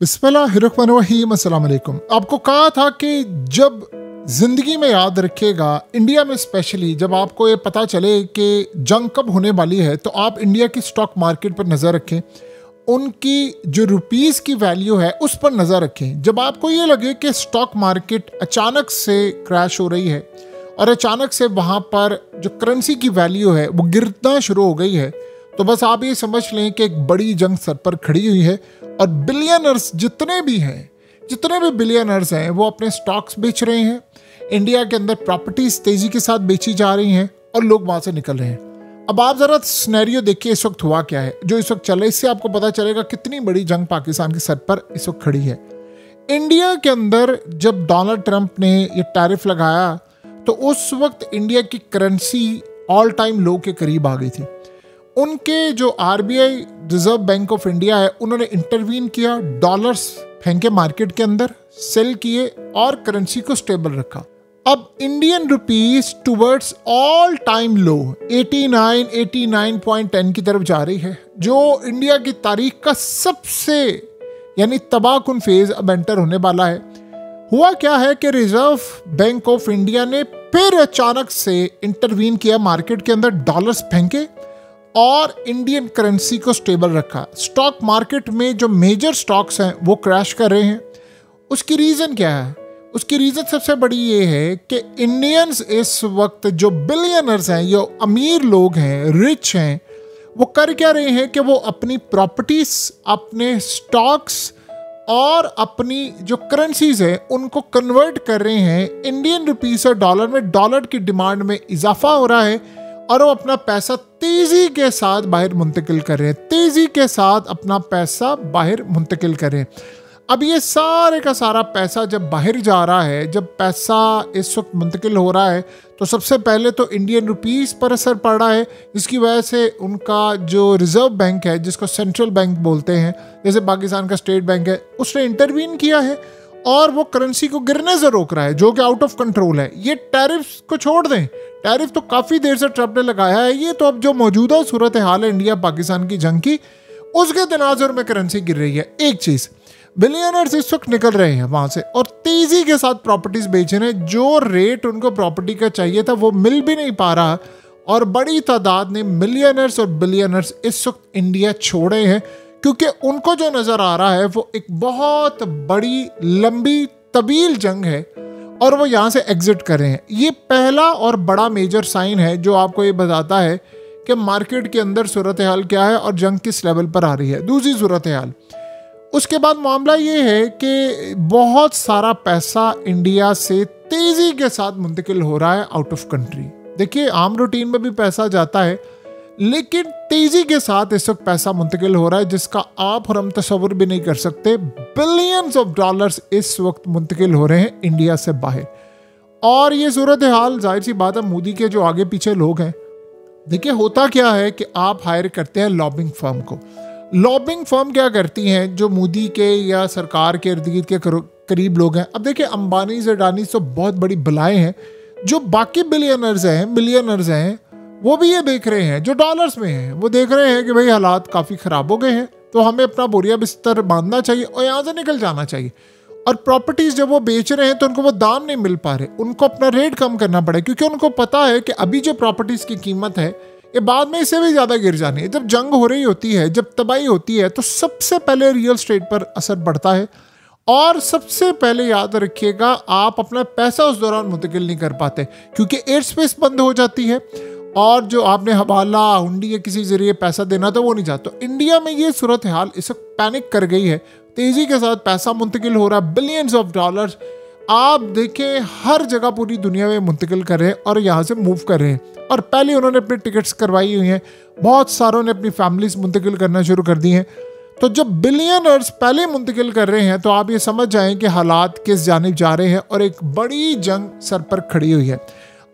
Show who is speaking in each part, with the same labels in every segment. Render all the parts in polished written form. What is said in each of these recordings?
Speaker 1: बिस्मिल्लाहिर्रहमानिर्रहीम, अस्सलाम वालेकुम। आपको कहा था कि जब ज़िंदगी में याद रखिएगा, इंडिया में स्पेशली जब आपको ये पता चले कि जंग कब होने वाली है, तो आप इंडिया की स्टॉक मार्केट पर नज़र रखें, उनकी जो रुपीज़ की वैल्यू है उस पर नज़र रखें। जब आपको ये लगे कि स्टॉक मार्केट अचानक से क्रैश हो रही है और अचानक से वहाँ पर जो करेंसी की वैल्यू है वो गिरना शुरू हो गई है, तो बस आप ये समझ लें कि एक बड़ी जंग सर पर खड़ी हुई है और बिलियनर्स जितने भी बिलियनर्स हैं वो अपने स्टॉक्स बेच रहे हैं। इंडिया के अंदर प्रॉपर्टीज तेजी के साथ बेची जा रही हैं और लोग वहां से निकल रहे हैं। अब आप जरा सिनेरियो देखिए, इस वक्त हुआ क्या है, जो इस वक्त चल रहा है, इससे आपको पता चलेगा कितनी बड़ी जंग पाकिस्तान के सर पर इस वक्त खड़ी है। इंडिया के अंदर जब डोनाल्ड ट्रंप ने ये टैरिफ लगाया तो उस वक्त इंडिया की करेंसी ऑल टाइम लो के करीब आ गई थी। उनके जो RBI reserve bank of India है, उन्होंने इंटरवीन किया, डॉलर्स फेंके मार्केट के अंदर, सेल किए और करेंसी को स्टेबल रखा। अब Indian rupees towards all time low 89.10 की तरफ जा रही है, जो इंडिया की तारीख का सबसे यानी तबाहकुन फेज अब एंटर होने वाला है। हुआ क्या है कि रिजर्व बैंक ऑफ इंडिया ने फिर अचानक से इंटरवीन किया मार्केट के अंदर, डॉलर्स फेंके और इंडियन करेंसी को स्टेबल रखा। स्टॉक मार्केट में जो मेजर स्टॉक्स हैं वो क्रैश कर रहे हैं। उसकी रीज़न क्या है? उसकी रीज़न सबसे बड़ी ये है कि इंडियंस इस वक्त जो बिलियनर्स हैं, जो अमीर लोग हैं, रिच हैं, वो कर क्या रहे हैं कि वो अपनी प्रॉपर्टीज, अपने स्टॉक्स और अपनी जो करेंसीज है उनको कन्वर्ट कर रहे हैं इंडियन रुपीस और डॉलर में। डॉलर की डिमांड में इजाफा हो रहा है और वो अपना पैसा तेजी के साथ बाहर मुंतकिल कर रहे हैं, तेजी के साथ अपना पैसा बाहर मुंतकिल कर रहे हैं। अब ये सारे का सारा पैसा जब बाहर जा रहा है, जब पैसा इस वक्त मुंतकिल हो रहा है, तो सबसे पहले तो इंडियन रुपीस पर असर पड़ रहा है, जिसकी वजह से उनका जो रिजर्व बैंक है, जिसको सेंट्रल बैंक बोलते हैं, जैसे पाकिस्तान का स्टेट बैंक है, उसने इंटरवीन किया है और वो करेंसी को गिरने से रोक रहा है, जो कि आउट ऑफ कंट्रोल है। ये टैरिफ को छोड़ दें, टैरिफ तो काफ़ी देर से ट्रंप ने लगाया है, ये तो अब जो मौजूदा सूरत हाल है इंडिया पाकिस्तान की जंग की, उसके तनाजुर में करेंसी गिर रही है। एक चीज़, बिलियनर्स इस वक्त निकल रहे हैं वहाँ से और तेज़ी के साथ प्रॉपर्टीज बेच रहे हैं। जो रेट उनको प्रॉपर्टी का चाहिए था वो मिल भी नहीं पा रहा और बड़ी तादाद ने मिलियनर्स और बिलियनर्स इस वक्त इंडिया छोड़े हैं, क्योंकि उनको जो नज़र आ रहा है वो एक बहुत बड़ी लंबी तवील जंग है और वो यहाँ से एग्जिट कर रहे हैं। ये पहला और बड़ा मेजर साइन है जो आपको ये बताता है कि मार्केट के अंदर सूरत हाल क्या है और जंग किस लेवल पर आ रही है। दूसरी सूरत हाल, उसके बाद मामला ये है कि बहुत सारा पैसा इंडिया से तेज़ी के साथ मुंतकिल हो रहा है आउट ऑफ कंट्री। देखिए, आम रूटीन में भी पैसा जाता है, लेकिन तेज़ी के साथ इस वक्त पैसा मुंतकिल हो रहा है जिसका आप और हम तस्वुर भी नहीं कर सकते। बिलियंस ऑफ डॉलर्स इस वक्त मुंतकिल हो रहे हैं इंडिया से बाहर। और ये सूरत हाल जाहिर सी बात है, मोदी के जो आगे पीछे लोग हैं, देखिए होता क्या है कि आप हायर करते हैं लॉबिंग फर्म को। लॉबिंग फर्म क्या करती हैं? जो मोदी के या सरकार के इर्द गिर्द के करीब लोग हैं। अब देखिए, अंबानी अडानी तो बहुत बड़ी बलाएं हैं, जो बाकी बिलियनर्स हैं, मिलियनर्स हैं, वो भी ये देख रहे हैं, जो डॉलर्स में हैं, वो देख रहे हैं कि भाई हालात काफ़ी ख़राब हो गए हैं, तो हमें अपना बोरिया बिस्तर बांधना चाहिए और यहाँ से निकल जाना चाहिए। और प्रॉपर्टीज़ जब वो बेच रहे हैं तो उनको वो दाम नहीं मिल पा रहे, उनको अपना रेट कम करना पड़े, क्योंकि उनको पता है कि अभी जो प्रॉपर्टीज़ की कीमत है ये बाद में इससे भी ज़्यादा गिर जानी है। जब जंग हो रही होती है, जब तबाही होती है, तो सबसे पहले रियल स्टेट पर असर पड़ता है और सबसे पहले याद रखिएगा, आप अपना पैसा उस दौरान मुंतकिल नहीं कर पाते क्योंकि एयर स्पेस बंद हो जाती है और जो आपने हवाला, हुंडी या किसी जरिए पैसा देना था वो नहीं जाता। तो इंडिया में ये सूरत हाल इस वक्त पैनिक कर गई है, तेज़ी के साथ पैसा मुंतकिल हो रहा है, बिलियंस ऑफ डॉलर्स आप देखें हर जगह पूरी दुनिया में मुंतकिल कर रहे हैं और यहाँ से मूव कर रहे हैं। और पहले उन्होंने अपनी टिकट्स करवाई हुई हैं, बहुत सारों ने अपनी फैमिलीज मुंतकिल करना शुरू कर दी हैं। तो जब बिलियनर्स पहले मुंतकिल कर रहे हैं तो आप ये समझ जाएं कि हालात किस जानिब जा रहे हैं और एक बड़ी जंग सर पर खड़ी हुई है।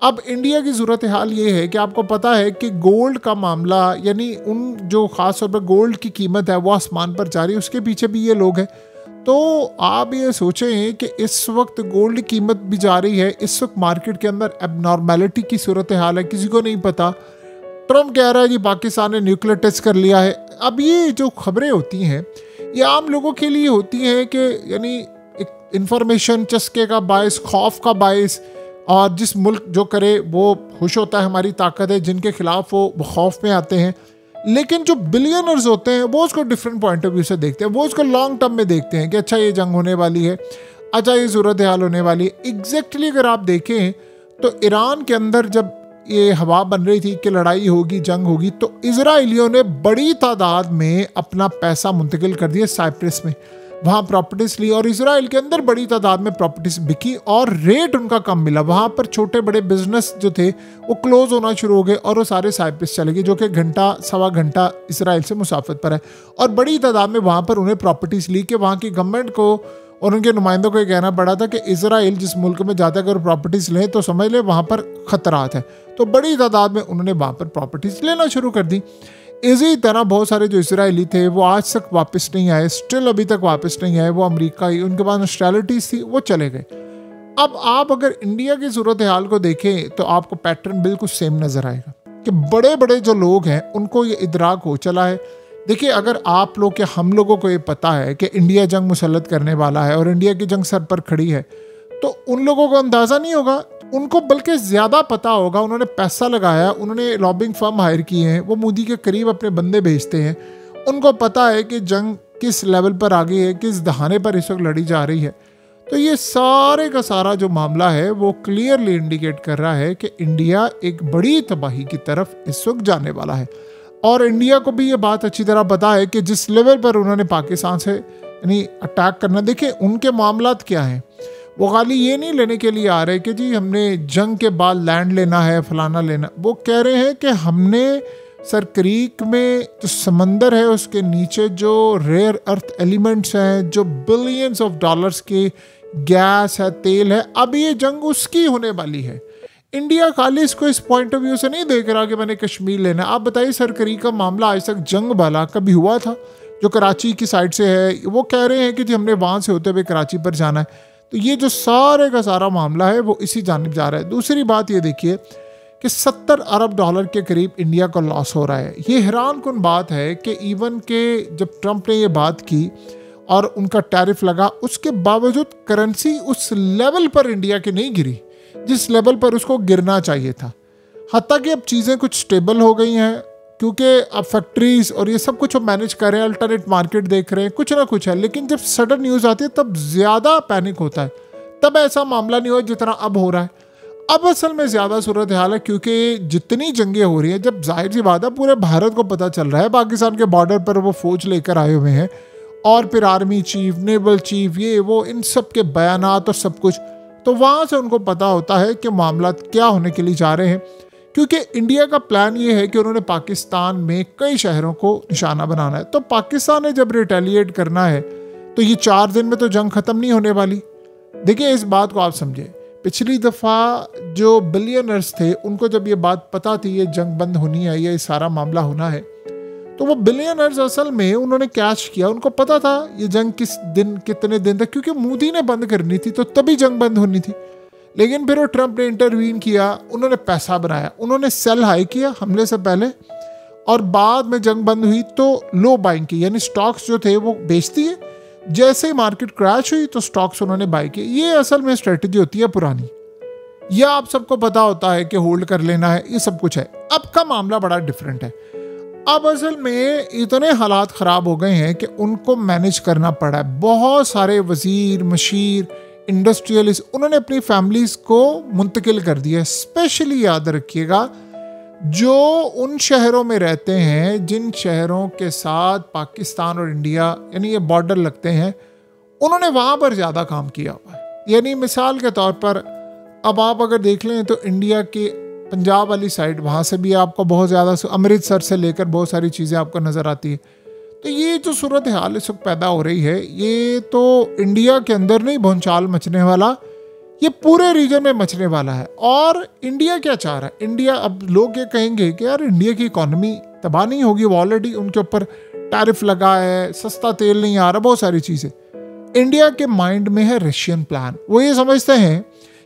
Speaker 1: अब इंडिया की सूरत हाल ये है कि आपको पता है कि गोल्ड का मामला, यानी उन जो ख़ास तौर पर गोल्ड की कीमत है वो आसमान पर जा रही है, उसके पीछे भी ये लोग हैं। तो आप ये सोचें कि इस वक्त गोल्ड की कीमत भी जा रही है, इस वक्त मार्केट के अंदर एबनॉर्मेलिटी की सूरत हाल है, किसी को नहीं पता। ट्रंप कह रहा है जी पाकिस्तान ने न्यूक्लियर टेस्ट कर लिया है। अब ये जो खबरें होती हैं ये आम लोगों के लिए होती है कि यानी एक इंफॉर्मेशन चस्के का बायस, खौफ का बायस, और जिस मुल्क जो करे वो खुश होता है, हमारी ताकत है, जिनके खिलाफ वो खौफ में आते हैं। लेकिन जो बिलियनर्स होते हैं वो उसको डिफरेंट पॉइंट ऑफ व्यू से देखते हैं, वो उसको लॉन्ग टर्म में देखते हैं कि अच्छा ये जंग होने वाली है, अच्छा ये सूरत हाल होने वाली है। एग्जैक्टली अगर आप देखें तो ईरान के अंदर जब ये हवा बन रही थी कि लड़ाई होगी, जंग होगी, तो इजराइलियों ने बड़ी तादाद में अपना पैसा मुंतकिल कर दिया साइप्रस में, वहाँ प्रॉपर्टीज ली और इसराइल के अंदर बड़ी तादाद में प्रॉपर्टीज बिकी और रेट उनका कम मिला। वहाँ पर छोटे बड़े बिजनेस जो थे वो क्लोज होना शुरू हो गए और वो सारे साइप्रस चले गए, जो कि घंटा सवा घंटा इसराइल से मुसाफत पर है। और बड़ी तादाद में वहाँ पर उन्हें प्रॉपर्टीज ली कि वहाँ की गवर्नमेंट को और उनके नुमाइंदों को ये कहना पड़ा था कि इसराइल जिस मुल्क में जाता है अगर प्रॉपर्टीज लें तो समझ लें वहाँ पर खतरात है। तो बड़ी तादाद में उन्होंने वहाँ पर प्रॉपर्टीज लेना शुरू कर दी। इसी तरह बहुत सारे जो इसराइली थे वो आज तक वापस नहीं आए, स्टिल अभी तक वापस नहीं आए। वो अमेरिका ही, उनके पास नेशनैलिटीज थी, वो चले गए। अब आप अगर इंडिया की सूरत हाल को देखें तो आपको पैटर्न बिल्कुल सेम नजर आएगा कि बड़े बड़े जो लोग हैं उनको ये इदराक हो चला है। देखिए, अगर आप लोग या हम लोगों को ये पता है कि इंडिया जंग मुसल्लत करने वाला है और इंडिया की जंग सर पर खड़ी है, तो उन लोगों को अंदाज़ा नहीं होगा, उनको बल्कि ज़्यादा पता होगा। उन्होंने पैसा लगाया, उन्होंने लॉबिंग फर्म हायर किए हैं, वो मोदी के करीब अपने बंदे भेजते हैं, उनको पता है कि जंग किस लेवल पर आ गई है, किस दहाने पर इस वक्त लड़ी जा रही है। तो ये सारे का सारा जो मामला है वो क्लियरली इंडिकेट कर रहा है कि इंडिया एक बड़ी तबाही की तरफ इस वक्त जाने वाला है। और इंडिया को भी ये बात अच्छी तरह पता है कि जिस लेवल पर उन्होंने पाकिस्तान से यानी अटैक करना, देखिए उनके मामलात क्या हैं, वो खाली ये नहीं लेने के लिए आ रहे कि जी हमने जंग के बाद लैंड लेना है, फलाना लेना। वो कह रहे हैं कि हमने सर क्रीक में जो समंदर है उसके नीचे जो रेयर अर्थ एलिमेंट्स हैं, जो बिलियंस ऑफ डॉलर्स की गैस है, तेल है, अब ये जंग उसकी होने वाली है। इंडिया खाली इसको इस पॉइंट ऑफ व्यू से नहीं देख रहा कि मैंने कश्मीर लेना। आप बताइए, सर क्रीक का मामला आज तक जंग वाला कभी हुआ था? जो कराची की साइड से है वो कह रहे हैं कि जी हमने वहाँ से होते हुए कराची पर जाना है। तो ये जो सारे का सारा मामला है वो इसी जानिब जा रहा है। दूसरी बात ये देखिए कि 70 अरब डॉलर के करीब इंडिया का लॉस हो रहा है। ये हैरान कुन बात है कि इवन के जब ट्रंप ने ये बात की और उनका टैरिफ लगा, उसके बावजूद करेंसी उस लेवल पर इंडिया की नहीं गिरी जिस लेवल पर उसको गिरना चाहिए था। हत्ता कि अब चीज़ें कुछ स्टेबल हो गई हैं क्योंकि अब फैक्ट्रीज और ये सब कुछ वो मैनेज कर रहे हैं, अल्टरनेट मार्केट देख रहे हैं, कुछ ना कुछ है। लेकिन जब सडन न्यूज़ आती है तब ज़्यादा पैनिक होता है, तब ऐसा मामला नहीं हुआ जितना अब हो रहा है। अब असल में ज़्यादा सूरत हाल है क्योंकि जितनी जंगें हो रही हैं, जब जाहिर सी बात है पूरे भारत को पता चल रहा है पाकिस्तान के बॉर्डर पर वो फौज लेकर आए हुए हैं और फिर आर्मी चीफ, नेवल चीफ, ये वो इन सब के बयानात और सब कुछ, तो वहाँ से उनको पता होता है कि मामला क्या होने के लिए जा रहे हैं। क्योंकि इंडिया का प्लान ये है कि उन्होंने पाकिस्तान में कई शहरों को निशाना बनाना है। तो पाकिस्तान ने जब रिटेलिएट करना है तो ये 4 दिन में तो जंग ख़त्म नहीं होने वाली। देखिए, इस बात को आप समझे, पिछली दफ़ा जो बिलियनर्स थे उनको जब ये बात पता थी ये जंग बंद होनी है, ये सारा मामला होना है, तो वो बिलियनर्स असल में उन्होंने कैश किया। उनको पता था ये जंग किस दिन कितने दिन तक, क्योंकि मोदी ने बंद करनी थी तो तभी जंग बंद होनी थी। लेकिन फिर वो ट्रंप ने इंटरवीन किया, उन्होंने पैसा बनाया, उन्होंने सेल हाई किया हमले से पहले, और बाद में जंग बंद हुई तो लो बाइंग की, यानी स्टॉक्स जो थे वो बेच दिए। जैसे ही मार्केट क्रैश हुई तो स्टॉक्स उन्होंने बाई किए। ये असल में स्ट्रेटजी होती है पुरानी। यह आप सबको पता होता है कि होल्ड कर लेना है, ये सब कुछ है। अब का मामला बड़ा डिफरेंट है। अब असल में इतने हालात ख़राब हो गए हैं कि उनको मैनेज करना पड़ा है। बहुत सारे वज़ीर, मशीर, इंडस्ट्रियलिस्ट, उन्होंने अपनी फैमिलीज़ को मुंतकिल कर दिया। स्पेशली याद रखिएगा जो उन शहरों में रहते हैं जिन शहरों के साथ पाकिस्तान और इंडिया यानी ये बॉर्डर लगते हैं, उन्होंने वहाँ पर ज़्यादा काम किया हुआ है। यानी मिसाल के तौर पर अब आप अगर देख लें तो इंडिया के पंजाब वाली साइड, वहाँ से भी आपको बहुत ज़्यादा, अमृतसर से लेकर बहुत सारी चीज़ें आपको नज़र आती है। तो ये जो सूरत हाल इस वक्त पैदा हो रही है, ये तो इंडिया के अंदर नहीं भूचाल मचने वाला, ये पूरे रीजन में मचने वाला है। और इंडिया क्या चाह रहा है? इंडिया, अब लोग ये कहेंगे कि यार इंडिया की इकॉनमी तबाह नहीं होगी, वो ऑलरेडी उनके ऊपर टैरिफ लगा है, सस्ता तेल नहीं आ रहा, बहुत सारी चीज़ें। इंडिया के माइंड में है रशियन प्लान। वो ये समझते हैं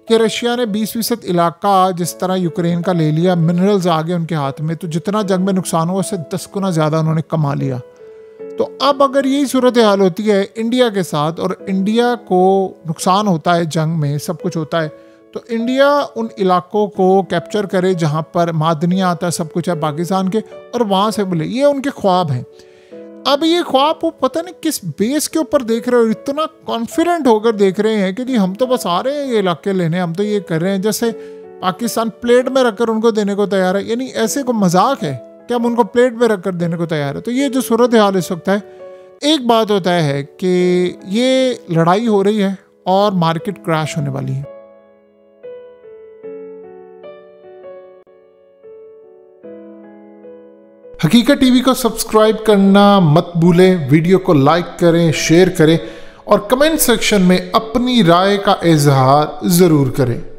Speaker 1: कि रशिया ने 20% इलाका जिस तरह यूक्रेन का ले लिया, मिनरल्स आ गए उनके हाथ में, तो जितना जंग में नुकसान हुआ उससे 10 गुना ज़्यादा उन्होंने कमा लिया। तो अब अगर यही सूरत हाल होती है इंडिया के साथ और इंडिया को नुकसान होता है, जंग में सब कुछ होता है, तो इंडिया उन इलाकों को कैप्चर करे जहाँ पर मादनिया आता है, सब कुछ है पाकिस्तान के, और वहाँ से बोले, ये उनके ख्वाब हैं। अब ये ख्वाब वो पता नहीं किस बेस के ऊपर देख रहे हो, इतना कॉन्फिडेंट होकर देख रहे हैं कि जी हम तो बस आ रहे हैं ये इलाके लेने, हम तो ये कर रहे हैं, जैसे पाकिस्तान प्लेट में रखकर उनको देने को तैयार है। यानी ऐसे को मजाक है कि हम उनको प्लेट में रखकर देने को तैयार है। तो ये जो सूरत हाल इस वक्त है, एक बात होता है कि ये लड़ाई हो रही है और मार्केट क्रैश होने वाली है। हकीकत टीवी को सब्सक्राइब करना मत भूलें, वीडियो को लाइक करें, शेयर करें और कमेंट सेक्शन में अपनी राय का इजहार ज़रूर करें।